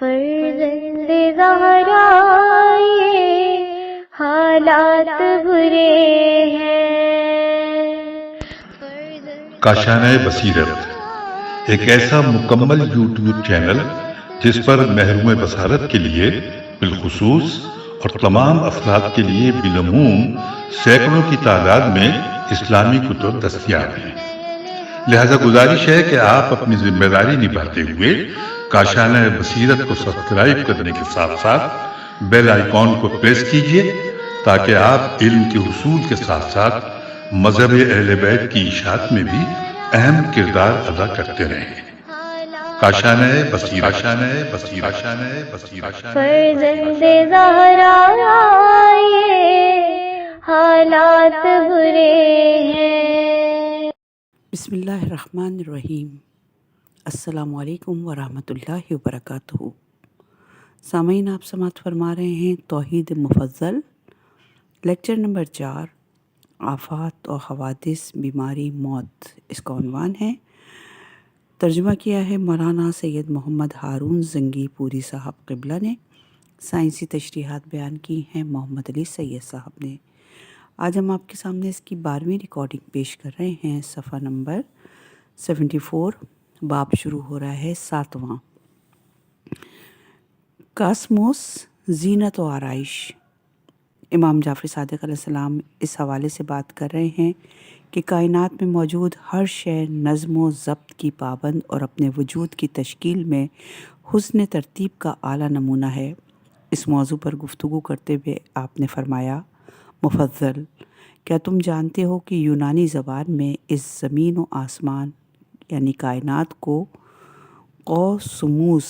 فرزند زہرا یہ حالات برے ہیں۔ کاشانۂ بصیرت ایک ایسا مکمل یوٹیوب چینل جس پر محروم بصارت کے لیے بالخصوص اور تمام افراد کے لیے بالعموم سینکڑوں کی تعداد میں اسلامی کتب دستیاب ہیں۔ لہذا گزارش ہے کہ آپ اپنی ذمہ داری نبھاتے ہوئے کاشانۂ بصیرت کو سبسکرائب کرنے کے ساتھ ساتھ بیل آئیکن کو پریس کیجیے تاکہ آپ علم کے حصول کے ساتھ ساتھ مذہب اہل بیت کی اشاعت میں بھی اہم کردار ادا کرتے رہیں۔ کاشانۂ بصیرت، کاشانۂ بصیرت، کاشانۂ بصیرت۔ فرزند زہرا یہ حالات برے ہیں۔ بسم اللہ الرحمن الرحیم۔ السلام علیکم ورحمۃ اللہ وبرکاتہ۔ سامعین، آپ سماعت فرما رہے ہیں توحید مفضل لیکچر نمبر 4، آفات و حوادث، بیماری، موت۔ اس کا عنوان ہے، ترجمہ کیا ہے مولانا سید محمد ہارون زنگی پوری صاحب قبلہ نے، سائنسی تشریحات بیان کی ہیں محمد علی سید صاحب نے۔ آج ہم آپ کے سامنے اس کی 12ویں ریکارڈنگ پیش کر رہے ہیں، صفحہ نمبر 74، باب شروع ہو رہا ہے 7واں۔ کاسموس، زینت و آرائش۔ امام جعفر صادق علیہ السلام اس حوالے سے بات کر رہے ہیں کہ کائنات میں موجود ہر شے نظم و ضبط کی پابند اور اپنے وجود کی تشکیل میں حسن ترتیب کا اعلیٰ نمونہ ہے۔ اس موضوع پر گفتگو کرتے ہوئے آپ نے فرمایا، مفضل، کیا تم جانتے ہو کہ یونانی زبان میں اس زمین و آسمان یعنی کائنات کو قوسموس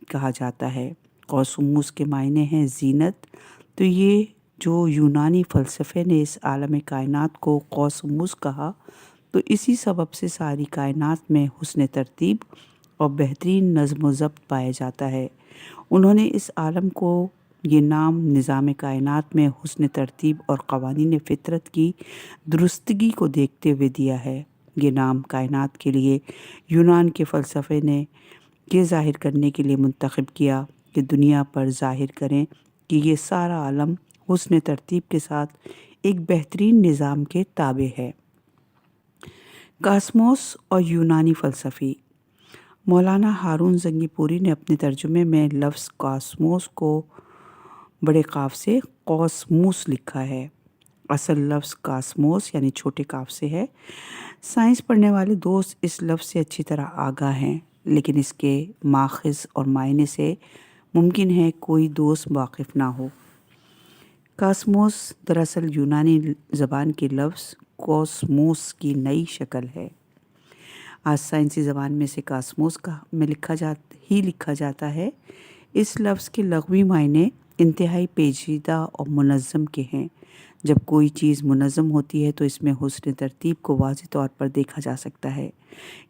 کہا جاتا ہے؟ قوسموس کے معنی ہیں زینت۔ تو یہ جو یونانی فلسفے نے اس عالم کائنات کو قوسموس کہا، تو اسی سبب سے ساری کائنات میں حسن ترتیب اور بہترین نظم و ضبط پایا جاتا ہے۔ انہوں نے اس عالم کو یہ نام نظام کائنات میں حسن ترتیب اور قوانین فطرت کی درستگی کو دیکھتے ہوئے دیا ہے۔ یہ نام کائنات کے لیے یونان کے فلسفے نے یہ ظاہر کرنے کے لیے منتخب کیا کہ دنیا پر ظاہر کریں کہ یہ سارا عالم حسن ترتیب کے ساتھ ایک بہترین نظام کے تابع ہے۔ کاسموس اور یونانی فلسفی۔ مولانا ہارون زنگی پوری نے اپنے ترجمے میں لفظ کاسموس کو بڑے قاف سے قوسموس لکھا ہے۔ اصل لفظ کاسموس یعنی چھوٹے قاف سے ہے۔ سائنس پڑھنے والے دوست اس لفظ سے اچھی طرح آگاہ ہیں، لیکن اس کے ماخذ اور معنی سے ممکن ہے کوئی دوست واقف نہ ہو۔ کاسموس دراصل یونانی زبان کے لفظ کوسموس کی نئی شکل ہے۔ آج سائنسی زبان میں سے کاسموس میں لکھا جاتا ہے۔ اس لفظ کے لغوی معنی انتہائی پیچیدہ اور منظم کے ہیں۔ جب کوئی چیز منظم ہوتی ہے تو اس میں حسن ترتیب کو واضح طور پر دیکھا جا سکتا ہے۔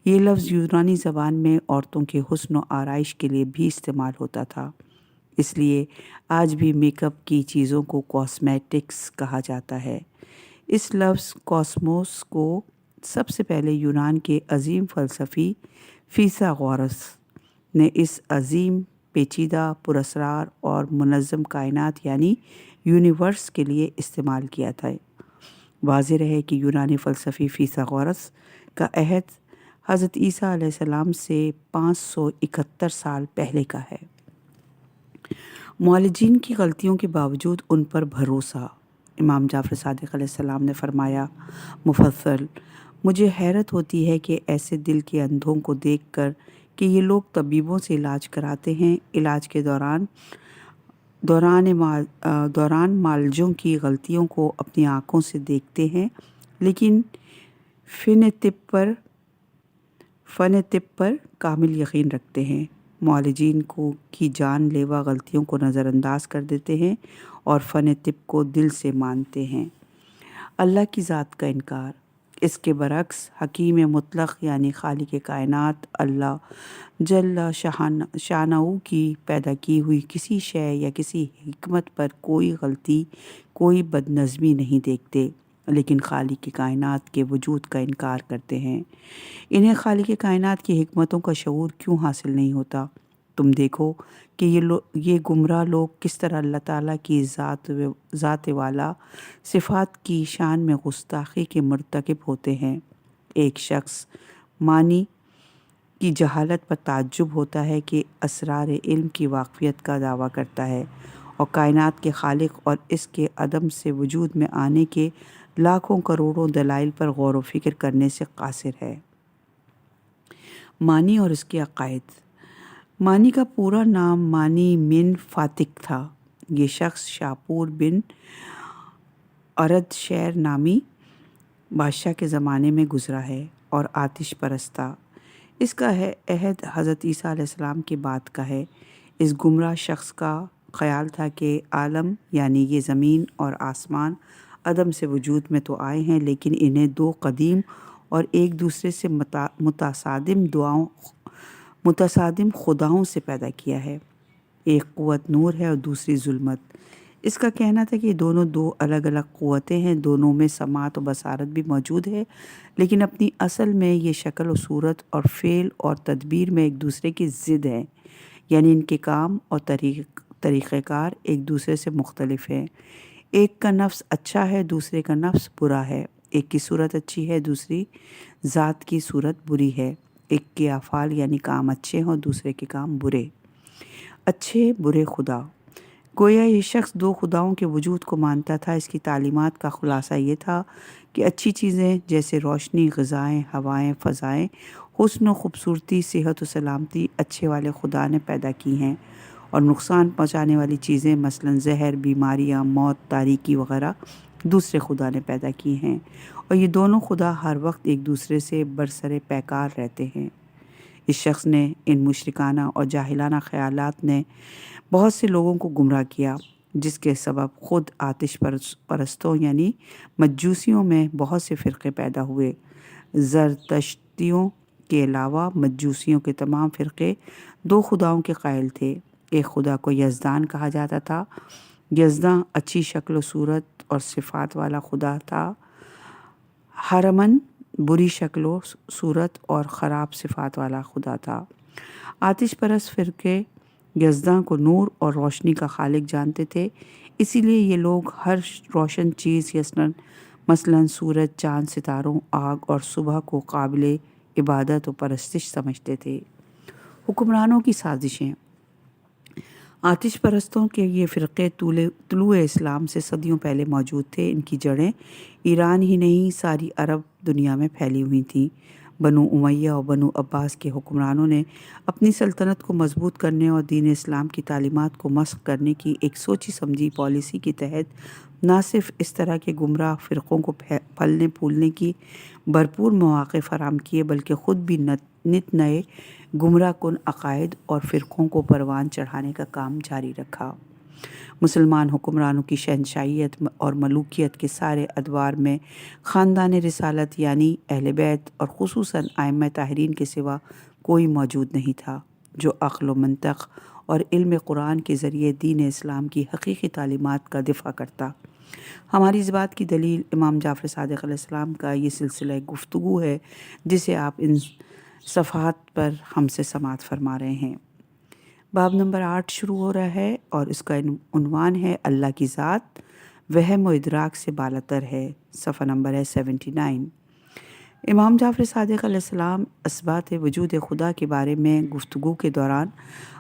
یہ لفظ یونانی زبان میں عورتوں کے حسن و آرائش کے لیے بھی استعمال ہوتا تھا، اس لیے آج بھی میک اپ کی چیزوں کو کاسمیٹکس کہا جاتا ہے۔ اس لفظ کاسموس کو سب سے پہلے یونان کے عظیم فلسفی فیثاغورس نے اس عظیم، پیچیدہ، پراسرار اور منظم کائنات یعنی یونیورس کے لیے استعمال کیا تھا۔ واضح رہے کہ یونانی فلسفی فیثاغورس کا عہد حضرت عیسیٰ علیہ السلام سے 571 سال پہلے کا ہے۔ معالجین کی غلطیوں کے باوجود ان پر بھروسہ۔ امام جعفر صادق علیہ السلام نے فرمایا، مفصل، مجھے حیرت ہوتی ہے کہ ایسے دل کے اندھوں کو دیکھ کر کہ یہ لوگ طبیبوں سے علاج کراتے ہیں، علاج کے دوران معالجوں کی غلطیوں کو اپنی آنکھوں سے دیکھتے ہیں، لیکن فن طب پر کامل یقین رکھتے ہیں۔ معالجین کی جان لیوا غلطیوں کو نظر انداز کر دیتے ہیں اور فن طب کو دل سے مانتے ہیں۔ اللہ کی ذات کا انکار۔ اس کے برعکس حکیم مطلق یعنی خالق کائنات اللہ جل شانہ کی پیدا کی ہوئی کسی شے یا کسی حکمت پر کوئی غلطی، کوئی بد نظمی نہیں دیکھتے، لیکن خالق کائنات کے وجود کا انکار کرتے ہیں۔ انہیں خالق کائنات کی حکمتوں کا شعور کیوں حاصل نہیں ہوتا؟ تم دیکھو کہ یہ گمراہ لوگ کس طرح اللہ تعالیٰ کی ذات والا صفات کی شان میں گستاخی کے مرتکب ہوتے ہیں۔ ایک شخص معنی کی جہالت پر تعجب ہوتا ہے کہ اسرار علم کی واقفیت کا دعویٰ کرتا ہے اور کائنات کے خالق اور اس کے عدم سے وجود میں آنے کے لاکھوں کروڑوں دلائل پر غور و فکر کرنے سے قاصر ہے۔ مانی اور اس کے عقائد۔ مانی کا پورا نام مانی من فاتق تھا۔ یہ شخص شاپور بن ارد شیر نامی بادشاہ کے زمانے میں گزرا ہے اور آتش پرست تھا۔ اس کا عہد حضرت عیسیٰ علیہ السلام کے بعد کا ہے۔ اس گمراہ شخص کا خیال تھا کہ عالم یعنی یہ زمین اور آسمان عدم سے وجود میں تو آئے ہیں، لیکن انہیں دو قدیم اور ایک دوسرے سے متصادم خداؤں سے پیدا کیا ہے۔ ایک قوت نور ہے اور دوسری ظلمت۔ اس کا کہنا تھا کہ یہ دونوں دو الگ الگ قوتیں ہیں، دونوں میں سماعت و بصارت بھی موجود ہے، لیکن اپنی اصل میں یہ شکل و صورت اور فعل اور تدبیر میں ایک دوسرے کی ضد ہیں، یعنی ان کے کام اور طریقہ کار ایک دوسرے سے مختلف ہیں۔ ایک کا نفس اچھا ہے، دوسرے کا نفس برا ہے۔ ایک کی صورت اچھی ہے، دوسری ذات کی صورت بری ہے۔ ایک کے افعال یعنی کام اچھے ہیں اور دوسرے کے کام برے۔ اچھے برے خدا۔ گویا یہ شخص دو خداؤں کے وجود کو مانتا تھا۔ اس کی تعلیمات کا خلاصہ یہ تھا کہ اچھی چیزیں جیسے روشنی، غذائیں، ہوائیں، فضائیں، حسن و خوبصورتی، صحت و سلامتی اچھے والے خدا نے پیدا کی ہیں، اور نقصان پہنچانے والی چیزیں مثلاً زہر، بیماریاں، موت، تاریکی وغیرہ دوسرے خدا نے پیدا کی ہیں، اور یہ دونوں خدا ہر وقت ایک دوسرے سے برسر پیکار رہتے ہیں۔ اس شخص نے ان مشرکانہ اور جاہلانہ خیالات نے بہت سے لوگوں کو گمراہ کیا، جس کے سبب خود آتش پرستوں یعنی مجوسیوں میں بہت سے فرقے پیدا ہوئے۔ زرتشتیوں کے علاوہ مجوسیوں کے تمام فرقے دو خداؤں کے قائل تھے۔ ایک خدا کو یزدان کہا جاتا تھا۔ یزداں اچھی شکل و صورت اور صفات والا خدا تھا۔ ہرمن بری شکل و صورت اور خراب صفات والا خدا تھا۔ آتش پرست فرقے یزداں کو نور اور روشنی کا خالق جانتے تھے، اسی لیے یہ لوگ ہر روشن چیز مثلاً سورج، چاند، ستاروں، آگ اور صبح کو قابل عبادت و پرستش سمجھتے تھے۔ حکمرانوں کی سازشیں۔ آتش پرستوں کے یہ فرقے طلوع اسلام سے صدیوں پہلے موجود تھے۔ ان کی جڑیں ایران ہی نہیں ساری عرب دنیا میں پھیلی ہوئی تھیں۔ بنو امیہ اور بنو عباس کے حکمرانوں نے اپنی سلطنت کو مضبوط کرنے اور دین اسلام کی تعلیمات کو مسخ کرنے کی ایک سوچی سمجھی پالیسی کے تحت نہ صرف اس طرح کے گمراہ فرقوں کو پھلنے پھولنے کی بھرپور مواقع فراہم کیے، بلکہ خود بھی نت نئے گمراہ کن عقائد اور فرقوں کو پروان چڑھانے کا کام جاری رکھا۔ مسلمان حکمرانوں کی شہنشاہیت اور ملوکیت کے سارے ادوار میں خاندان رسالت یعنی اہل بیت اور خصوصاً ائمہ طاہرین کے سوا کوئی موجود نہیں تھا جو عقل و منطق اور علم قرآن کے ذریعے دین اسلام کی حقیقی تعلیمات کا دفاع کرتا۔ ہماری اس بات کی دلیل امام جعفر صادق علیہ السلام کا یہ سلسلہ گفتگو ہے، جسے آپ ان صفحات پر ہم سے سماعت فرما رہے ہیں۔ باب نمبر 8 شروع ہو رہا ہے اور اس کا عنوان ہے اللہ کی ذات وہم و ادراک سے بالاتر ہے۔ صفحہ نمبر ہے 79۔ امام جعفر صادق علیہ السلام اثبات وجود خدا کے بارے میں گفتگو کے دوران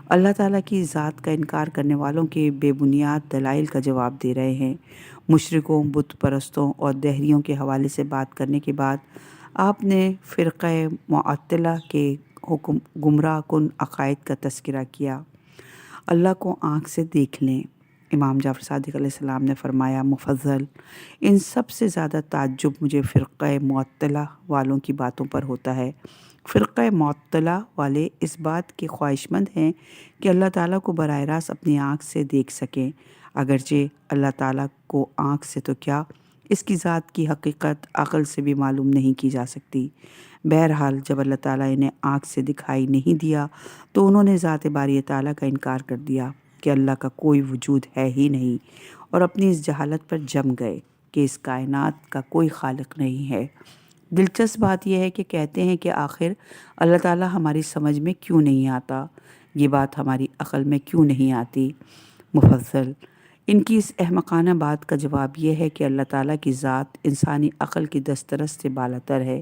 اللہ تعالیٰ کی ذات کا انکار کرنے والوں کے بے بنیاد دلائل کا جواب دے رہے ہیں۔ مشرکوں، بت پرستوں اور دہریوں کے حوالے سے بات کرنے کے بعد آپ نے فرقہ معطلہ کے گمراہ کن عقائد کا تذکرہ کیا۔ اللہ کو آنکھ سے دیکھ لیں۔ امام جعفر صادق علیہ السلام نے فرمایا، مفضل، ان سب سے زیادہ تعجب مجھے فرقہ معطلہ والوں کی باتوں پر ہوتا ہے۔ فرقہ معطلہ والے اس بات کے خواہش مند ہیں کہ اللہ تعالیٰ کو براہ راست اپنی آنکھ سے دیکھ سکیں، اگرچہ اللہ تعالیٰ کو آنکھ سے تو کیا، اس کی ذات کی حقیقت عقل سے بھی معلوم نہیں کی جا سکتی۔ بہرحال جب اللہ تعالیٰ انہیں آنکھ سے دکھائی نہیں دیا تو انہوں نے ذات باری تعالیٰ کا انکار کر دیا کہ اللہ کا کوئی وجود ہے ہی نہیں، اور اپنی اس جہالت پر جم گئے کہ اس کائنات کا کوئی خالق نہیں ہے۔ دلچسپ بات یہ ہے کہ کہتے ہیں کہ آخر اللہ تعالیٰ ہماری سمجھ میں کیوں نہیں آتا، یہ بات ہماری عقل میں کیوں نہیں آتی؟ مفضل: ان کی اس احمقانہ بات کا جواب یہ ہے کہ اللہ تعالیٰ کی ذات انسانی عقل کی دسترس سے بالاتر ہے،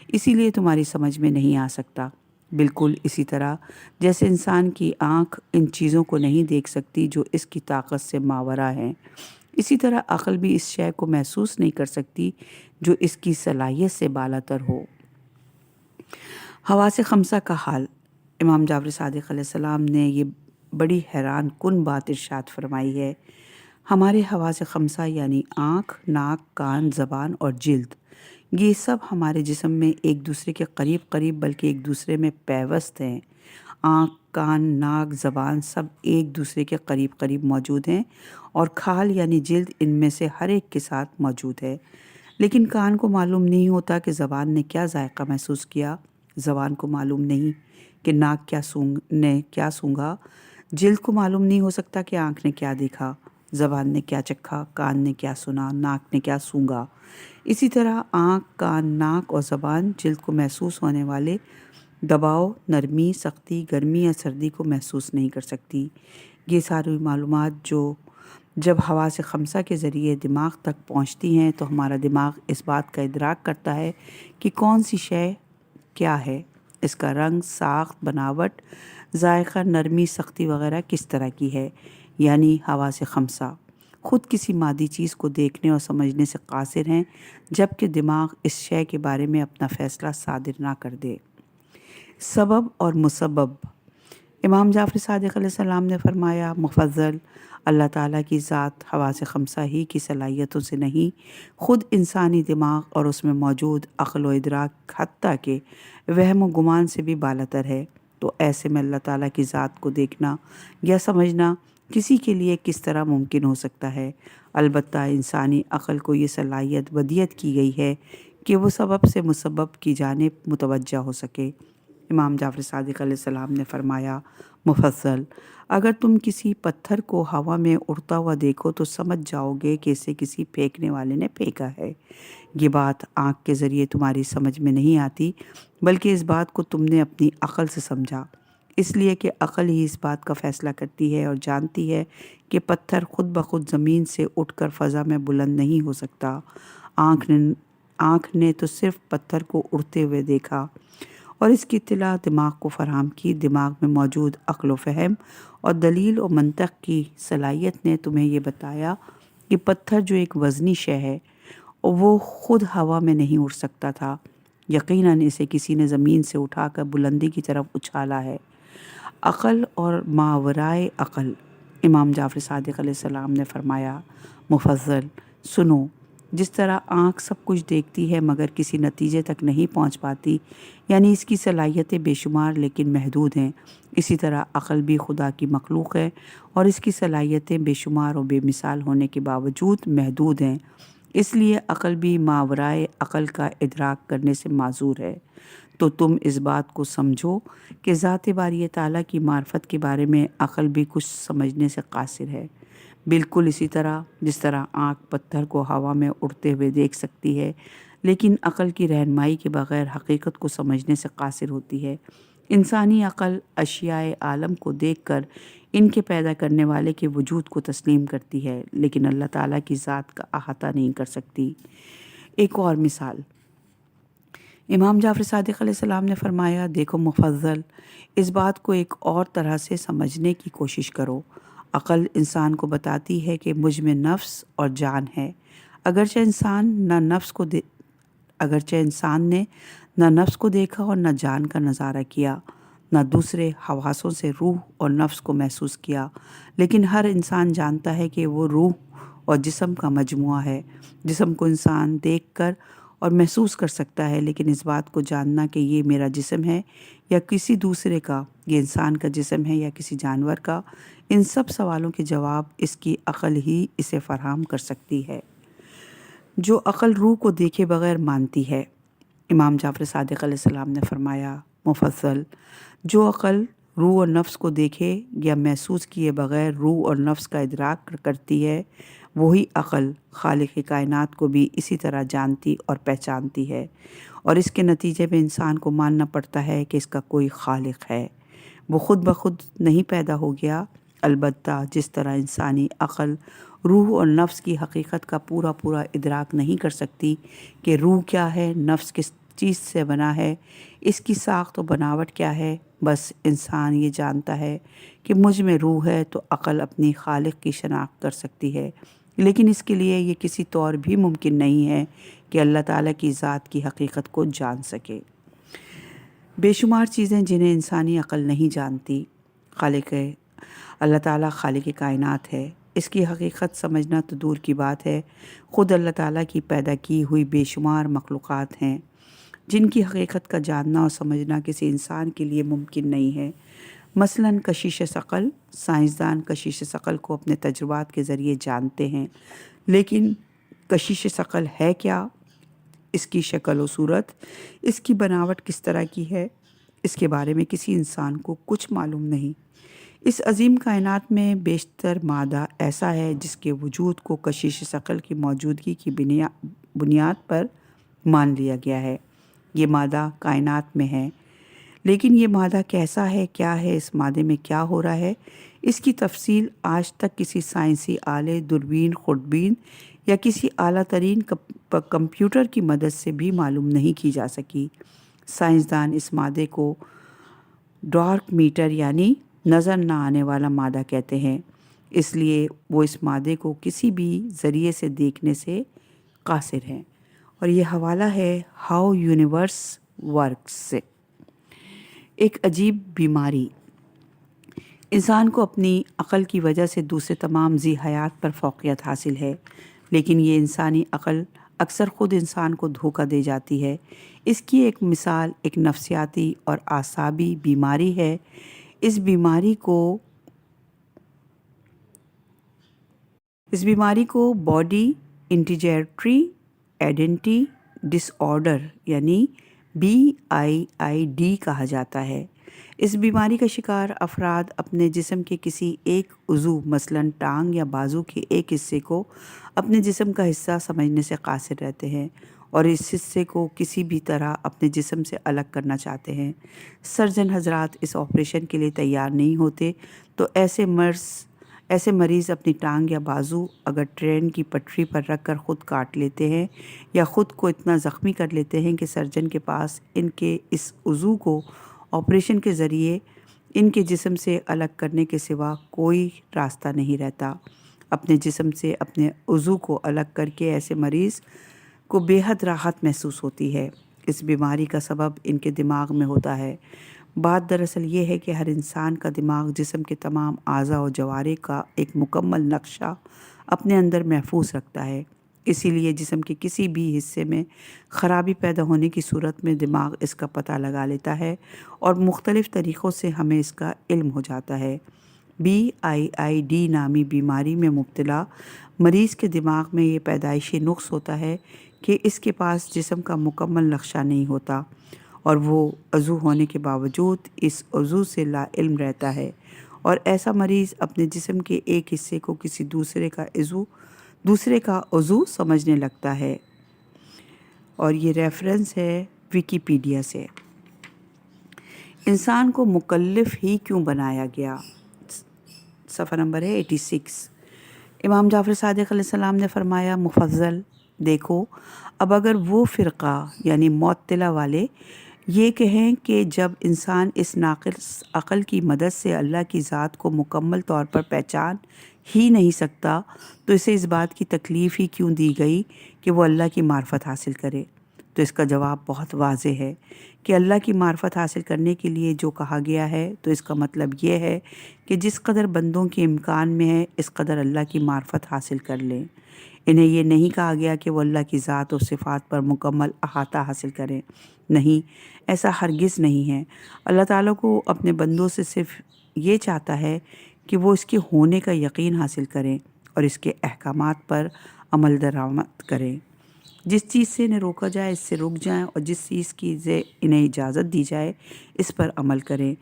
اسی لیے تمہاری سمجھ میں نہیں آ سکتا۔ بالکل اسی طرح جیسے انسان کی آنکھ ان چیزوں کو نہیں دیکھ سکتی جو اس کی طاقت سے ماورا ہیں، اسی طرح عقل بھی اس شے کو محسوس نہیں کر سکتی جو اس کی صلاحیت سے بالاتر ہو۔ حواس خمسہ کا حال: امام جعفر صادق علیہ السلام نے یہ بڑی حیران کن بات ارشاد فرمائی ہے۔ ہمارے حواس خمسہ یعنی آنکھ، ناک، کان، زبان اور جلد، یہ سب ہمارے جسم میں ایک دوسرے کے قریب بلکہ ایک دوسرے میں پیوست ہیں۔ آنکھ، کان، ناک، زبان سب ایک دوسرے کے قریب موجود ہیں اور کھال یعنی جلد ان میں سے ہر ایک کے ساتھ موجود ہے۔ لیکن کان کو معلوم نہیں ہوتا کہ زبان نے کیا ذائقہ محسوس کیا، زبان کو معلوم نہیں کہ ناک نے کیا سونگھا، جلد کو معلوم نہیں ہو سکتا کہ آنکھ نے کیا دیکھا، زبان نے کیا چکھا، کان نے کیا سنا، ناک نے کیا سونگھا۔ اسی طرح آنکھ، کان، ناک اور زبان جلد کو محسوس ہونے والے دباؤ، نرمی، سختی، گرمی یا سردی کو محسوس نہیں کر سکتی۔ یہ ساری معلومات جب حواس خمسہ کے ذریعے دماغ تک پہنچتی ہیں تو ہمارا دماغ اس بات کا ادراک کرتا ہے کہ کون سی شے کیا ہے، اس کا رنگ، ساخت، بناوٹ، ذائقہ، نرمی، سختی وغیرہ کس طرح کی ہے۔ یعنی حواس خمسہ خود کسی مادی چیز کو دیکھنے اور سمجھنے سے قاصر ہیں جبکہ دماغ اس شے کے بارے میں اپنا فیصلہ صادر نہ کر دے۔ سبب اور مسبب: امام جعفر صادق علیہ السلام نے فرمایا، مفضل: اللہ تعالیٰ کی ذات حواس خمسہ ہی کی صلاحیتوں سے نہیں، خود انسانی دماغ اور اس میں موجود عقل و ادراک حتیٰ کہ وہم و گمان سے بھی بالاتر ہے۔ تو ایسے میں اللہ تعالیٰ کی ذات کو دیکھنا یا سمجھنا کسی کے لیے کس طرح ممکن ہو سکتا ہے؟ البتہ انسانی عقل کو یہ صلاحیت ودیت کی گئی ہے کہ وہ سبب سے مسبب کی جانب متوجہ ہو سکے۔ امام جعفر صادق علیہ السلام نے فرمایا، مفضل: اگر تم کسی پتھر کو ہوا میں اڑتا ہوا دیکھو تو سمجھ جاؤ گے کہ اسے کسی پھینکنے والے نے پھینکا ہے۔ یہ بات آنکھ کے ذریعے تمہاری سمجھ میں نہیں آتی بلکہ اس بات کو تم نے اپنی عقل سے سمجھا، اس لیے کہ عقل ہی اس بات کا فیصلہ کرتی ہے اور جانتی ہے کہ پتھر خود بخود زمین سے اٹھ کر فضا میں بلند نہیں ہو سکتا۔ آنکھ نے تو صرف پتھر کو اڑتے ہوئے دیکھا اور اس کی اطلاع دماغ کو فراہم کی۔ دماغ میں موجود عقل و فہم اور دلیل و منطق کی صلاحیت نے تمہیں یہ بتایا کہ پتھر جو ایک وزنی شے ہے وہ خود ہوا میں نہیں اڑ سکتا تھا، یقیناً اسے کسی نے زمین سے اٹھا کر بلندی کی طرف اچھالا ہے۔ عقل اور ماورائے عقل: امام جعفر صادق علیہ السلام نے فرمایا، مفضل: سنو، جس طرح آنکھ سب کچھ دیکھتی ہے مگر کسی نتیجے تک نہیں پہنچ پاتی، یعنی اس کی صلاحیتیں بے شمار لیکن محدود ہیں، اسی طرح عقل بھی خدا کی مخلوق ہے اور اس کی صلاحیتیں بے شمار اور بے مثال ہونے کے باوجود محدود ہیں، اس لیے عقل بھی ماورائے عقل کا ادراک کرنے سے معذور ہے۔ تو تم اس بات کو سمجھو کہ ذات باری تعالیٰ کی معرفت کے بارے میں عقل بھی کچھ سمجھنے سے قاصر ہے، بالکل اسی طرح جس طرح آنکھ پتھر کو ہوا میں اڑتے ہوئے دیکھ سکتی ہے لیکن عقل کی رہنمائی کے بغیر حقیقت کو سمجھنے سے قاصر ہوتی ہے۔ انسانی عقل اشیاء عالم کو دیکھ کر ان کے پیدا کرنے والے کے وجود کو تسلیم کرتی ہے لیکن اللہ تعالیٰ کی ذات کا احاطہ نہیں کر سکتی۔ ایک اور مثال: امام جعفر صادق علیہ السلام نے فرمایا، دیکھو مفضل، اس بات کو ایک اور طرح سے سمجھنے کی کوشش کرو۔ عقل انسان کو بتاتی ہے کہ مجھ میں نفس اور جان ہے، اگرچہ انسان نے نہ نفس کو دیکھا اور نہ جان کا نظارہ کیا، نہ دوسرے حواسوں سے روح اور نفس کو محسوس کیا، لیکن ہر انسان جانتا ہے کہ وہ روح اور جسم کا مجموعہ ہے۔ جسم کو انسان دیکھ کر اور محسوس کر سکتا ہے لیکن اس بات کو جاننا کہ یہ میرا جسم ہے یا کسی دوسرے کا، یہ انسان کا جسم ہے یا کسی جانور کا، ان سب سوالوں کے جواب اس کی عقل ہی اسے فراہم کر سکتی ہے، جو عقل روح کو دیکھے بغیر مانتی ہے۔ امام جعفر صادق علیہ السلام نے فرمایا، مفضل: جو عقل روح اور نفس کو دیکھے یا محسوس کیے بغیر روح اور نفس کا ادراک کرتی ہے، وہی عقل خالق کائنات کو بھی اسی طرح جانتی اور پہچانتی ہے، اور اس کے نتیجے میں انسان کو ماننا پڑتا ہے کہ اس کا کوئی خالق ہے۔ وہ خود بخود نہیں پیدا ہو گیا، البتہ جس طرح انسانی عقل روح اور نفس کی حقیقت کا پورا ادراک نہیں کر سکتی کہ روح کیا ہے، نفس کس چیز سے بنا ہے، اس کی ساخت و بناوٹ کیا ہے، بس انسان یہ جانتا ہے کہ مجھ میں روح ہے تو عقل اپنی خالق کی شناخت کر سکتی ہے، لیکن اس کے لیے یہ کسی طور بھی ممکن نہیں ہے کہ اللہ تعالیٰ کی ذات کی حقیقت کو جان سکے۔ بے شمار چیزیں جنہیں انسانی عقل نہیں جانتی، اللہ تعالیٰ خالق کائنات ہے، اس کی حقیقت سمجھنا تو دور کی بات ہے، خود اللہ تعالیٰ کی پیدا کی ہوئی بے شمار مخلوقات ہیں جن کی حقیقت کا جاننا اور سمجھنا کسی انسان کے لیے ممکن نہیں ہے۔ مثلاً کشش ثقل، سائنسدان کشش ثقل کو اپنے تجربات کے ذریعے جانتے ہیں، لیکن کشش ثقل ہے کیا، اس کی شکل و صورت، اس کی بناوٹ کس طرح کی ہے، اس کے بارے میں کسی انسان کو کچھ معلوم نہیں۔ اس عظیم کائنات میں بیشتر مادہ ایسا ہے جس کے وجود کو کشش ثقل کی موجودگی کی بنیاد پر مان لیا گیا ہے۔ یہ مادہ کائنات میں ہے، لیکن یہ مادہ کیسا ہے، کیا ہے، اس مادے میں کیا ہو رہا ہے، اس کی تفصیل آج تک کسی سائنسی آلے، دوربین، خوردبین یا کسی اعلیٰ ترین کمپیوٹر کی مدد سے بھی معلوم نہیں کی جا سکی۔ سائنسدان اس مادے کو ڈارک میٹر یعنی نظر نہ آنے والا مادہ کہتے ہیں، اس لیے وہ اس مادے کو کسی بھی ذریعے سے دیکھنے سے قاصر ہیں۔ اور یہ حوالہ ہے ہاؤ یونیورس ورکس سے۔ ایک عجیب بیماری انسان کو اپنی عقل کی وجہ سے دوسرے تمام ذی حیات پر فوقیت حاصل ہے، لیکن یہ انسانی عقل اکثر خود انسان کو دھوکہ دے جاتی ہے۔ اس کی ایک مثال ایک نفسیاتی اور اعصابی بیماری ہے۔ اس بیماری کو باڈی انٹیجریٹری آئیڈینٹی ڈس آرڈر یعنی BIID کہا جاتا ہے۔ اس بیماری کا شکار افراد اپنے جسم کے کسی ایک عضو مثلاً ٹانگ یا بازو کے ایک حصے کو اپنے جسم کا حصہ سمجھنے سے قاصر رہتے ہیں اور اس حصے کو کسی بھی طرح اپنے جسم سے الگ کرنا چاہتے ہیں۔ سرجن حضرات اس آپریشن کے لیے تیار نہیں ہوتے تو ایسے مریض اپنی ٹانگ یا بازو اگر ٹرین کی پٹری پر رکھ کر خود کاٹ لیتے ہیں یا خود کو اتنا زخمی کر لیتے ہیں کہ سرجن کے پاس ان کے اس عضو کو آپریشن کے ذریعے ان کے جسم سے الگ کرنے کے سوا کوئی راستہ نہیں رہتا۔ اپنے جسم سے اپنے عضو کو الگ کر کے ایسے مریض کو بے حد راحت محسوس ہوتی ہے۔ اس بیماری کا سبب ان کے دماغ میں ہوتا ہے۔ بات دراصل یہ ہے کہ ہر انسان کا دماغ جسم کے تمام اعضاء و جوارح کا ایک مکمل نقشہ اپنے اندر محفوظ رکھتا ہے، اسی لیے جسم کے کسی بھی حصے میں خرابی پیدا ہونے کی صورت میں دماغ اس کا پتہ لگا لیتا ہے اور مختلف طریقوں سے ہمیں اس کا علم ہو جاتا ہے۔ BIID نامی بیماری میں مبتلا مریض کے دماغ میں یہ پیدائشی نقص ہوتا ہے کہ اس کے پاس جسم کا مکمل نقشہ نہیں ہوتا اور وہ عضو ہونے کے باوجود اس عضو سے لا علم رہتا ہے، اور ایسا مریض اپنے جسم کے ایک حصے کو کسی دوسرے کا عضو سمجھنے لگتا ہے۔ اور یہ ریفرنس ہے ویکیپیڈیا سے۔ انسان کو مکلف ہی کیوں بنایا گیا؟ صفحہ نمبر ہے 86۔ امام جعفر صادق علیہ السلام نے فرمایا، مفضل دیکھو، اب اگر وہ فرقہ یعنی معطلہ والے یہ کہیں کہ جب انسان اس ناقص عقل کی مدد سے اللہ کی ذات کو مکمل طور پر پہچان ہی نہیں سکتا تو اسے اس بات کی تکلیف ہی کیوں دی گئی کہ وہ اللہ کی معرفت حاصل کرے؟ تو اس کا جواب بہت واضح ہے کہ اللہ کی معرفت حاصل کرنے کے لیے جو کہا گیا ہے تو اس کا مطلب یہ ہے کہ جس قدر بندوں کے امکان میں ہے اس قدر اللہ کی معرفت حاصل کر لیں۔ انہیں یہ نہیں کہا گیا کہ وہ اللہ کی ذات و صفات پر مکمل احاطہ حاصل کریں، نہیں، ایسا ہرگز نہیں ہے۔ اللہ تعالیٰ کو اپنے بندوں سے صرف یہ چاہتا ہے کہ وہ اس کے ہونے کا یقین حاصل کریں اور اس کے احکامات پر عمل درآمد کریں۔ جس چیز سے انہیں روکا جائے اس سے رک جائیں اور جس چیز کی انہیں اجازت دی جائے اس پر عمل کریں،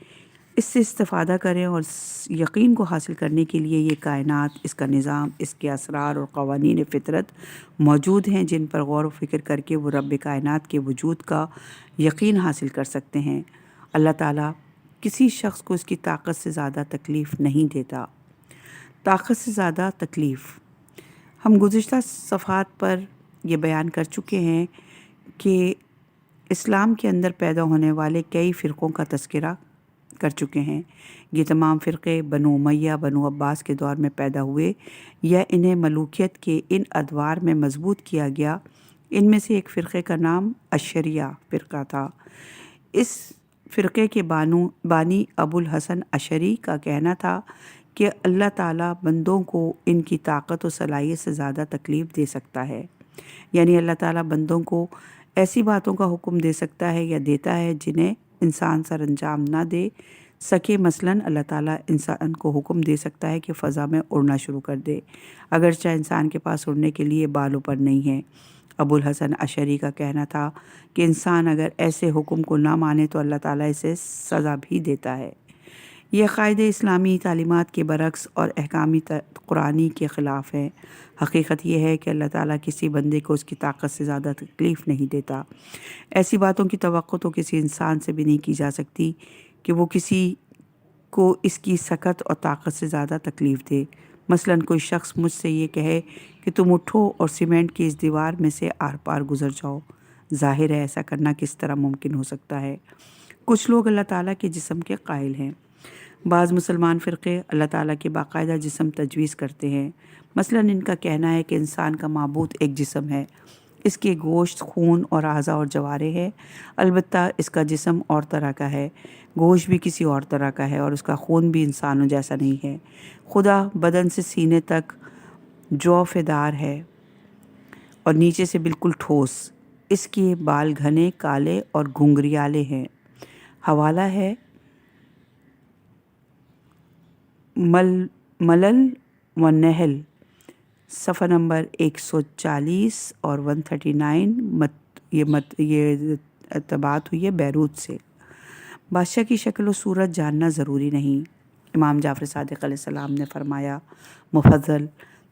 اس سے استفادہ کریں، اور یقین کو حاصل کرنے کے لیے یہ کائنات، اس کا نظام، اس کے اسرار اور قوانین فطرت موجود ہیں جن پر غور و فکر کر کے وہ رب کائنات کے وجود کا یقین حاصل کر سکتے ہیں۔ اللہ تعالیٰ کسی شخص کو اس کی طاقت سے زیادہ تکلیف نہیں دیتا۔ طاقت سے زیادہ تکلیف، ہم گزشتہ صفحات پر یہ بیان کر چکے ہیں کہ اسلام کے اندر پیدا ہونے والے کئی فرقوں کا تذکرہ کر چکے ہیں۔ یہ تمام فرقے بنو امیہ، بنو عباس کے دور میں پیدا ہوئے یا انہیں ملوکیت کے ان ادوار میں مضبوط کیا گیا۔ ان میں سے ایک فرقے کا نام اشریہ فرقہ تھا۔ اس فرقے کے بانی ابو الحسن اشعری کا کہنا تھا کہ اللہ تعالیٰ بندوں کو ان کی طاقت و صلاحیت سے زیادہ تکلیف دے سکتا ہے، یعنی اللہ تعالیٰ بندوں کو ایسی باتوں کا حکم دے سکتا ہے یا دیتا ہے جنہیں انسان سر انجام نہ دے سکے۔ مثلاً اللہ تعالیٰ انسان کو حکم دے سکتا ہے کہ فضا میں اڑنا شروع کر دے، اگرچہ انسان کے پاس اڑنے کے لیے بال اوپر نہیں ہے۔ ابو الحسن اشعری کا کہنا تھا کہ انسان اگر ایسے حکم کو نہ مانے تو اللہ تعالیٰ اسے سزا بھی دیتا ہے۔ یہ قاعدے اسلامی تعلیمات کے برعکس اور احکامی قرآنی کے خلاف ہے۔ حقیقت یہ ہے کہ اللہ تعالیٰ کسی بندے کو اس کی طاقت سے زیادہ تکلیف نہیں دیتا۔ ایسی باتوں کی توقع تو کسی انسان سے بھی نہیں کی جا سکتی کہ وہ کسی کو اس کی سکت اور طاقت سے زیادہ تکلیف دے۔ مثلاً کوئی شخص مجھ سے یہ کہے کہ تم اٹھو اور سیمنٹ کی اس دیوار میں سے آر پار گزر جاؤ۔ ظاہر ہے ایسا کرنا کس طرح ممکن ہو سکتا ہے؟ کچھ لوگ اللہ تعالیٰ کے جسم کے قائل ہیں۔ بعض مسلمان فرقے اللہ تعالیٰ کے باقاعدہ جسم تجویز کرتے ہیں۔ مثلاً ان کا کہنا ہے کہ انسان کا معبود ایک جسم ہے، اس کے گوشت، خون اور اعضاء اور جوارے ہیں، البتہ اس کا جسم اور طرح کا ہے، گوشت بھی کسی اور طرح کا ہے اور اس کا خون بھی انسانوں جیسا نہیں ہے۔ خدا بدن سے سینے تک جوف دار ہے اور نیچے سے بالکل ٹھوس، اس کے بال گھنے، کالے اور گھنگریالے ہیں۔ حوالہ ہے ملل و نحل، صفحہ نمبر 140 اور 139۔ یہ اتباعت ہوئی ہے بیروت سے۔ بادشاہ کی شکل و صورت جاننا ضروری نہیں۔ امام جعفر صادق علیہ السلام نے فرمایا، مفضل،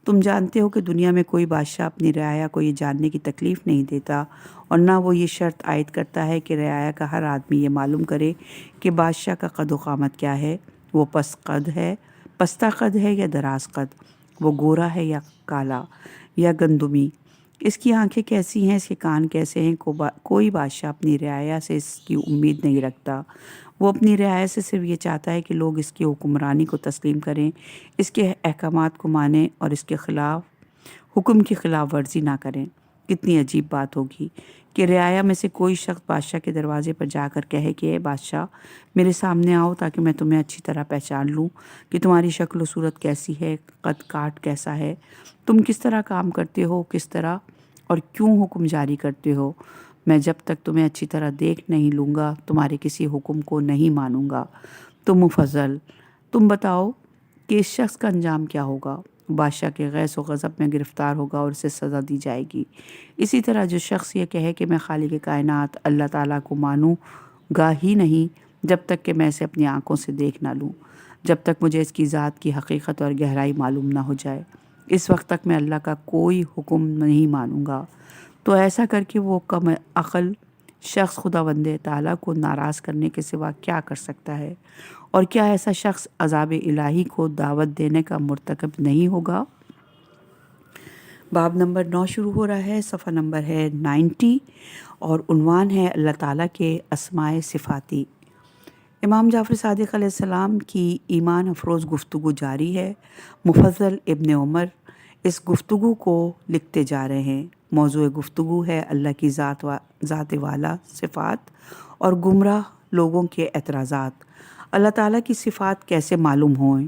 تم جانتے ہو کہ دنیا میں کوئی بادشاہ اپنی رعایا کو یہ جاننے کی تکلیف نہیں دیتا اور نہ وہ یہ شرط عائد کرتا ہے کہ رعایا کا ہر آدمی یہ معلوم کرے کہ بادشاہ کا قد و قامت کیا ہے، وہ پستہ قد ہے یا دراز قد، وہ گورا ہے یا کالا یا گندمی، اس کی آنکھیں کیسی ہیں، اس کے کان کیسے ہیں۔ کوئی بادشاہ اپنی رعایا سے اس کی امید نہیں رکھتا، وہ اپنی رعایا سے صرف یہ چاہتا ہے کہ لوگ اس کی حکمرانی کو تسلیم کریں، اس کے احکامات کو مانیں اور اس کے حکم کی خلاف ورزی نہ کریں۔ کتنی عجیب بات ہوگی کہ رعایا میں سے کوئی شخص بادشاہ کے دروازے پر جا کر کہے کہ اے بادشاہ، میرے سامنے آؤ تاکہ میں تمہیں اچھی طرح پہچان لوں کہ تمہاری شکل و صورت کیسی ہے، قد کاٹ کیسا ہے، تم کس طرح کام کرتے ہو، کس طرح اور کیوں حکم جاری کرتے ہو۔ میں جب تک تمہیں اچھی طرح دیکھ نہیں لوں گا تمہارے کسی حکم کو نہیں مانوں گا۔ تم مفضل، تم بتاؤ کہ اس شخص کا انجام کیا ہوگا؟ بادشاہ کے غیظ و غضب میں گرفتار ہوگا اور اسے سزا دی جائے گی۔ اسی طرح جو شخص یہ کہے کہ میں خالق کائنات اللہ تعالیٰ کو مانوں گا ہی نہیں جب تک کہ میں اسے اپنی آنکھوں سے دیکھ نہ لوں، جب تک مجھے اس کی ذات کی حقیقت اور گہرائی معلوم نہ ہو جائے، اس وقت تک میں اللہ کا کوئی حکم نہیں مانوں گا۔ تو ایسا کر کے وہ کم عقل شخص خداوند تعالیٰ کو ناراض کرنے کے سوا کیا کر سکتا ہے؟ اور کیا ایسا شخص عذاب الہی کو دعوت دینے کا مرتکب نہیں ہوگا؟ باب نمبر 9 شروع ہو رہا ہے، صفحہ نمبر ہے 90 اور عنوان ہے اللہ تعالیٰ کے اسماء صفاتی۔ امام جعفر صادق علیہ السلام کی ایمان افروز گفتگو جاری ہے۔ مفضل ابن عمر اس گفتگو کو لکھتے جا رہے ہیں۔ موضوع گفتگو ہے اللہ کی ذات والا صفات اور گمراہ لوگوں کے اعتراضات۔ اللہ تعالیٰ کی صفات کیسے معلوم ہوئیں؟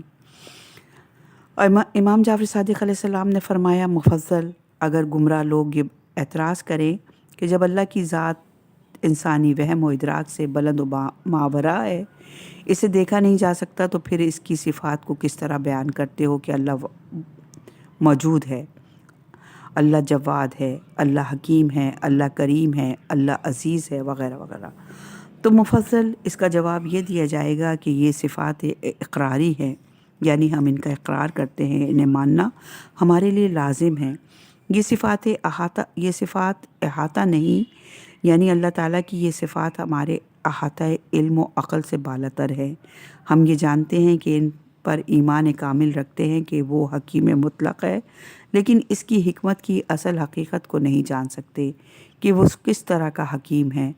امام جعفر صادق علیہ السلام نے فرمایا، مفضل، اگر گمراہ لوگ یہ اعتراض کریں کہ جب اللہ کی ذات انسانی وہم و ادراک سے بلند و ماورا ہے، اسے دیکھا نہیں جا سکتا، تو پھر اس کی صفات کو کس طرح بیان کرتے ہو کہ اللہ موجود ہے، اللہ جواد ہے، اللہ حکیم ہے، اللہ کریم ہے، اللہ عزیز ہے، وغیرہ وغیرہ۔ تو مفصل اس کا جواب یہ دیا جائے گا کہ یہ صفات اقراری ہیں، یعنی ہم ان کا اقرار کرتے ہیں، انہیں ماننا ہمارے لیے لازم ہے۔ یہ صفات احاطہ نہیں، یعنی اللہ تعالیٰ کی یہ صفات ہمارے احاطہ علم و عقل سے بالاتر ہے۔ ہم یہ جانتے ہیں کہ ان پر ایمان کامل رکھتے ہیں کہ وہ حکیم مطلق ہے، لیکن اس کی حکمت کی اصل حقیقت کو نہیں جان سکتے کہ وہ کس طرح کا حکیم ہے،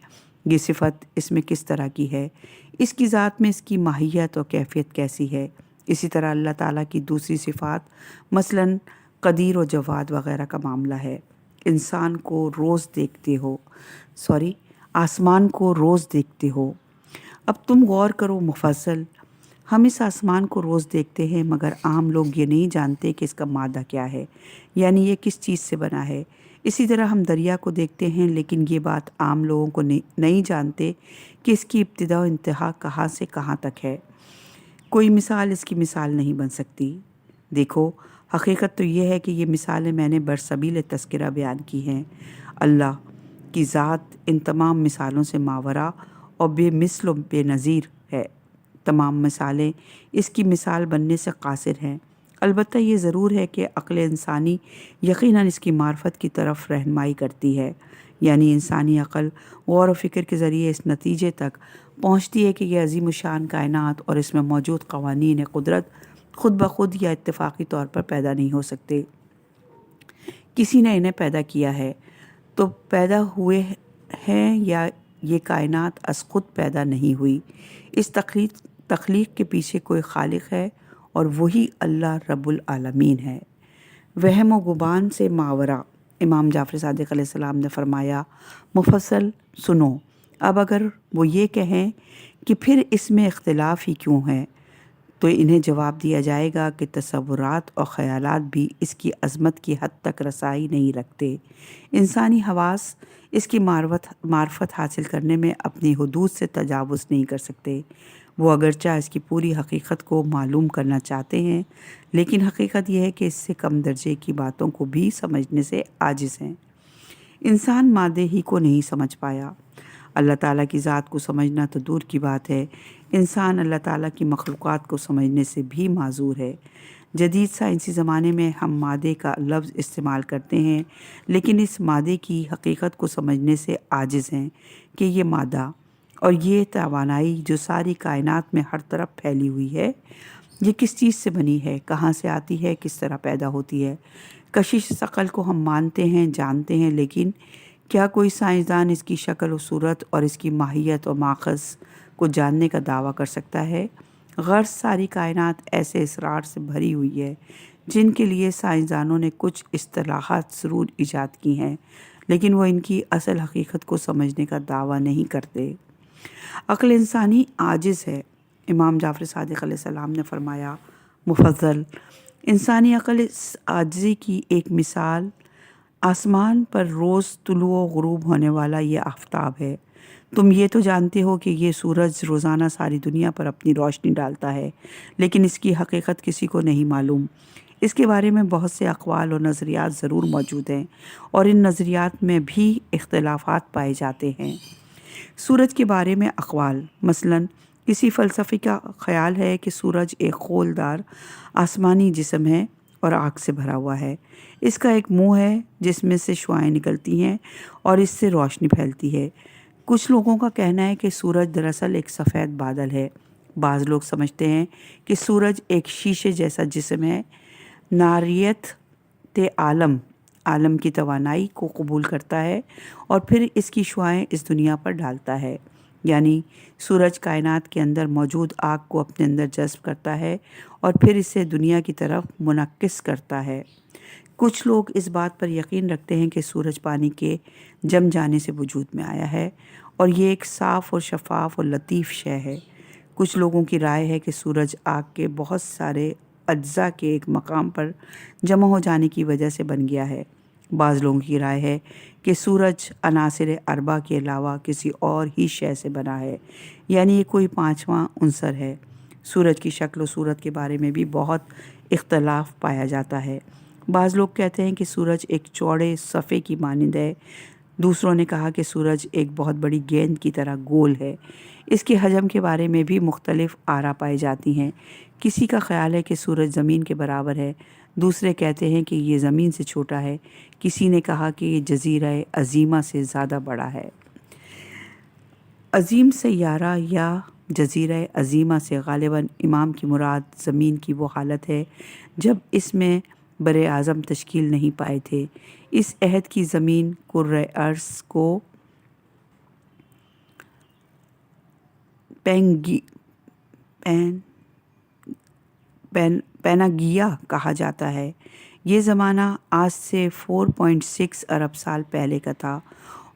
یہ صفت اس میں کس طرح کی ہے، اس کی ذات میں اس کی ماہیت اور کیفیت کیسی ہے۔ اسی طرح اللہ تعالیٰ کی دوسری صفات مثلاً قدیر و جواد وغیرہ کا معاملہ ہے۔ آسمان کو روز دیکھتے ہو۔ اب تم غور کرو مفصل، ہم اس آسمان کو روز دیکھتے ہیں مگر عام لوگ یہ نہیں جانتے کہ اس کا مادہ کیا ہے، یعنی یہ کس چیز سے بنا ہے۔ اسی طرح ہم دریا کو دیکھتے ہیں لیکن یہ بات عام لوگوں کو نہیں جانتے کہ اس کی ابتدا و انتہا کہاں سے کہاں تک ہے۔ کوئی مثال اس کی مثال نہیں بن سکتی۔ دیکھو، حقیقت تو یہ ہے کہ یہ مثالیں میں نے برسبیل تذکرہ بیان کی ہیں۔ اللہ کی ذات ان تمام مثالوں سے ماورا اور بے مثل و بے نظیر ہے۔ تمام مثالیں اس کی مثال بننے سے قاصر ہیں۔ البتہ یہ ضرور ہے کہ عقل انسانی یقیناً اس کی معرفت کی طرف رہنمائی کرتی ہے، یعنی انسانی عقل غور و فکر کے ذریعے اس نتیجے تک پہنچتی ہے کہ یہ عظیم الشان کائنات اور اس میں موجود قوانین قدرت خود بخود یا اتفاقی طور پر پیدا نہیں ہو سکتے۔ کسی نے انہیں پیدا کیا ہے تو پیدا ہوئے ہیں، یا یہ کائنات از خود پیدا نہیں ہوئی۔ اس تخلیق کے پیچھے کوئی خالق ہے اور وہی اللہ رب العالمین ہے۔ وہم و گمان سے ماورا، امام جعفر صادق علیہ السلام نے فرمایا، مفصل سنو، اب اگر وہ یہ کہیں کہ پھر اس میں اختلاف ہی کیوں ہے، تو انہیں جواب دیا جائے گا کہ تصورات اور خیالات بھی اس کی عظمت کی حد تک رسائی نہیں رکھتے۔ انسانی حواس اس کی معرفت حاصل کرنے میں اپنی حدود سے تجاوز نہیں کر سکتے۔ وہ اگرچہ اس کی پوری حقیقت کو معلوم کرنا چاہتے ہیں، لیکن حقیقت یہ ہے کہ اس سے کم درجے کی باتوں کو بھی سمجھنے سے عاجز ہیں۔ انسان مادے ہی کو نہیں سمجھ پایا، اللہ تعالیٰ کی ذات کو سمجھنا تو دور کی بات ہے، انسان اللہ تعالیٰ کی مخلوقات کو سمجھنے سے بھی معذور ہے۔ جدید سائنسی زمانے میں ہم مادے کا لفظ استعمال کرتے ہیں، لیکن اس مادے کی حقیقت کو سمجھنے سے عاجز ہیں کہ یہ مادہ اور یہ توانائی جو ساری کائنات میں ہر طرف پھیلی ہوئی ہے، یہ کس چیز سے بنی ہے، کہاں سے آتی ہے، کس طرح پیدا ہوتی ہے۔ کشش عقل کو ہم مانتے ہیں، جانتے ہیں، لیکن کیا کوئی سائنسدان اس کی شکل و صورت اور اس کی ماہیت و ماخذ کو جاننے کا دعویٰ کر سکتا ہے؟ غرض ساری کائنات ایسے اسرار سے بھری ہوئی ہے جن کے لیے سائنسدانوں نے کچھ اصطلاحات ضرور ایجاد کی ہیں، لیکن وہ ان کی اصل حقیقت کو سمجھنے کا دعویٰ نہیں کرتے۔ عقل انسانی عاجز ہے۔ امام جعفر صادق علیہ السلام نے فرمایا، مفضل، انسانی عقل اس عاجزی کی ایک مثال آسمان پر روز طلوع و غروب ہونے والا یہ آفتاب ہے۔ تم یہ تو جانتے ہو کہ یہ سورج روزانہ ساری دنیا پر اپنی روشنی ڈالتا ہے، لیکن اس کی حقیقت کسی کو نہیں معلوم۔ اس کے بارے میں بہت سے اقوال و نظریات ضرور موجود ہیں، اور ان نظریات میں بھی اختلافات پائے جاتے ہیں۔ سورج کے بارے میں اقوال، مثلاً کسی فلسفی کا خیال ہے کہ سورج ایک خولدار آسمانی جسم ہے اور آگ سے بھرا ہوا ہے۔ اس کا ایک منہ ہے جس میں سے شعاعیں نکلتی ہیں اور اس سے روشنی پھیلتی ہے۔ کچھ لوگوں کا کہنا ہے کہ سورج دراصل ایک سفید بادل ہے۔ بعض لوگ سمجھتے ہیں کہ سورج ایک شیشے جیسا جسم ہے، ناریت عالم کی توانائی کو قبول کرتا ہے اور پھر اس کی شعاعیں اس دنیا پر ڈالتا ہے، یعنی سورج کائنات کے اندر موجود آگ کو اپنے اندر جذب کرتا ہے اور پھر اسے دنیا کی طرف منعکس کرتا ہے۔ کچھ لوگ اس بات پر یقین رکھتے ہیں کہ سورج پانی کے جم جانے سے وجود میں آیا ہے اور یہ ایک صاف اور شفاف اور لطیف شے ہے۔ کچھ لوگوں کی رائے ہے کہ سورج آگ کے بہت سارے اجزاء کے ایک مقام پر جمع ہو جانے کی وجہ سے بن گیا ہے۔ بعض لوگوں کی رائے ہے کہ سورج عناصر اربع کے علاوہ کسی اور ہی شے سے بنا ہے، یعنی یہ کوئی پانچواں عنصر ہے۔ سورج کی شکل و صورت کے بارے میں بھی بہت اختلاف پایا جاتا ہے۔ بعض لوگ کہتے ہیں کہ سورج ایک چوڑے صفحے کی مانند ہے، دوسروں نے کہا کہ سورج ایک بہت بڑی گیند کی طرح گول ہے۔ اس کے حجم کے بارے میں بھی مختلف آراء پائی جاتی ہیں۔ کسی کا خیال ہے کہ سورج زمین کے برابر ہے، دوسرے کہتے ہیں کہ یہ زمین سے چھوٹا ہے، کسی نے کہا کہ یہ جزیرہ عظیمہ سے زیادہ بڑا ہے۔ عظیم سیارہ یا جزیرہ عظیمہ سے غالباً امام کی مراد زمین کی وہ حالت ہے جب اس میں بر اعظم تشکیل نہیں پائے تھے۔ اس عہد کی زمین کرۂ ارض کو پیناگیا کہا جاتا ہے۔ یہ زمانہ آج سے 4.6 ارب سال پہلے کا تھا،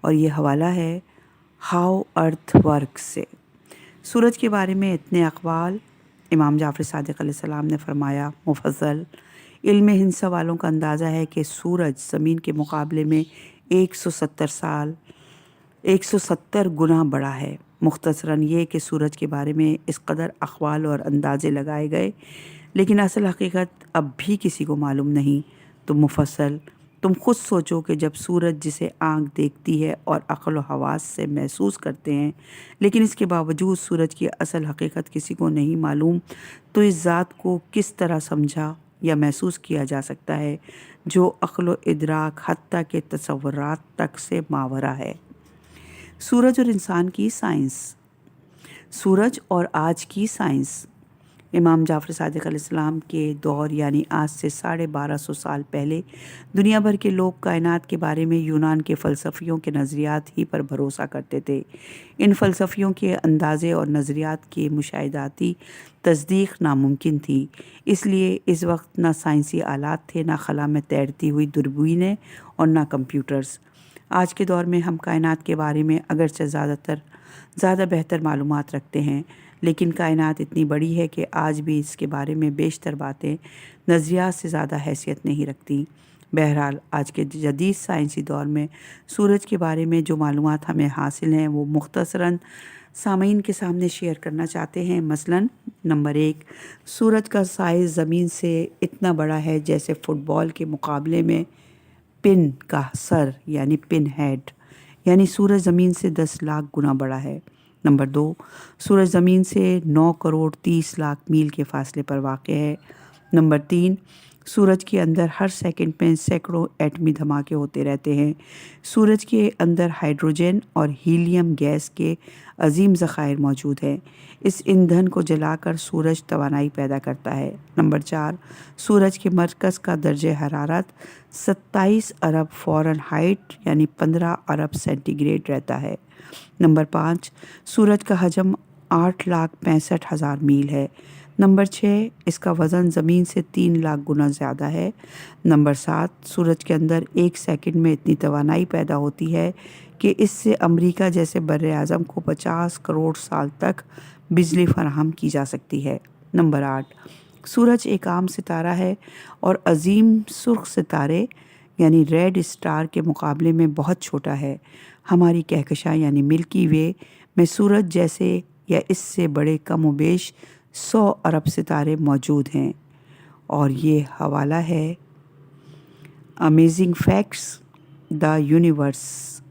اور یہ حوالہ ہے ہاؤ ارتھ ورک سے۔ سورج کے بارے میں اتنے اقوال۔ امام جعفر صادق علیہ السلام نے فرمایا، مفصل علم ہندسہ والوں کا اندازہ ہے کہ سورج زمین کے مقابلے میں 170 گنا بڑا ہے۔ مختصراً یہ کہ سورج کے بارے میں اس قدر اقوال اور اندازے لگائے گئے، لیکن اصل حقیقت اب بھی کسی کو معلوم نہیں۔ تو مفصل تم خود سوچو کہ جب سورج جسے آنکھ دیکھتی ہے اور عقل و حواس سے محسوس کرتے ہیں، لیکن اس کے باوجود سورج کی اصل حقیقت کسی کو نہیں معلوم، تو اس ذات کو کس طرح سمجھا یا محسوس کیا جا سکتا ہے جو عقل و ادراک حتیٰ کہ تصورات تک سے ماورا ہے۔ سورج اور انسان کی سائنس۔ سورج اور آج کی سائنس۔ امام جعفر صادق علیہ السلام کے دور یعنی آج سے 1250 سال پہلے دنیا بھر کے لوگ کائنات کے بارے میں یونان کے فلسفیوں کے نظریات ہی پر بھروسہ کرتے تھے۔ ان فلسفیوں کے اندازے اور نظریات کی مشاہداتی تصدیق ناممکن تھی، اس لیے اس وقت نہ سائنسی آلات تھے، نہ خلا میں تیرتی ہوئی دوربینیں اور نہ کمپیوٹرز۔ آج کے دور میں ہم کائنات کے بارے میں اگرچہ زیادہ بہتر معلومات رکھتے ہیں، لیکن کائنات اتنی بڑی ہے کہ آج بھی اس کے بارے میں بیشتر باتیں نظریات سے زیادہ حیثیت نہیں رکھتی۔ بہرحال آج کے جدید سائنسی دور میں سورج کے بارے میں جو معلومات ہمیں حاصل ہیں وہ مختصراً سامعین کے سامنے شیئر کرنا چاہتے ہیں۔ مثلاً نمبر 1، سورج کا سائز زمین سے اتنا بڑا ہے جیسے فٹ بال کے مقابلے میں پن کا سر یعنی پن ہیڈ، یعنی سورج زمین سے 10 لاکھ گنا بڑا ہے۔ نمبر 2، سورج زمین سے 9 کروڑ 30 لاکھ میل کے فاصلے پر واقع ہے۔ نمبر 3، سورج کے اندر ہر سیکنڈ میں سینکڑوں ایٹمی دھماکے ہوتے رہتے ہیں۔ سورج کے اندر ہائیڈروجن اور ہیلیم گیس کے عظیم ذخائر موجود ہیں۔ اس ایندھن کو جلا کر سورج توانائی پیدا کرتا ہے۔ نمبر 4، سورج کے مرکز کا درجہ حرارت 27 ارب فارنہائٹ یعنی 15 ارب سینٹی گریڈ رہتا ہے۔ نمبر 5، سورج کا حجم 8,65,000 میل ہے۔ نمبر 6، اس کا وزن زمین سے 3 لاکھ گنا زیادہ ہے۔ نمبر 7، سورج کے اندر 1 سیکنڈ میں اتنی توانائی پیدا ہوتی ہے کہ اس سے امریکہ جیسے بر اعظم کو 50 کروڑ سال تک بجلی فراہم کی جا سکتی ہے۔ نمبر 8، سورج ایک عام ستارہ ہے اور عظیم سرخ ستارے یعنی ریڈ اسٹار کے مقابلے میں بہت چھوٹا ہے۔ ہماری کہکشاں یعنی ملکی وے میں سورج جیسے یا اس سے بڑے کم و بیش 100 ارب ستارے موجود ہیں۔ اور یہ حوالہ ہے امیزنگ فیکٹس دا یونیورس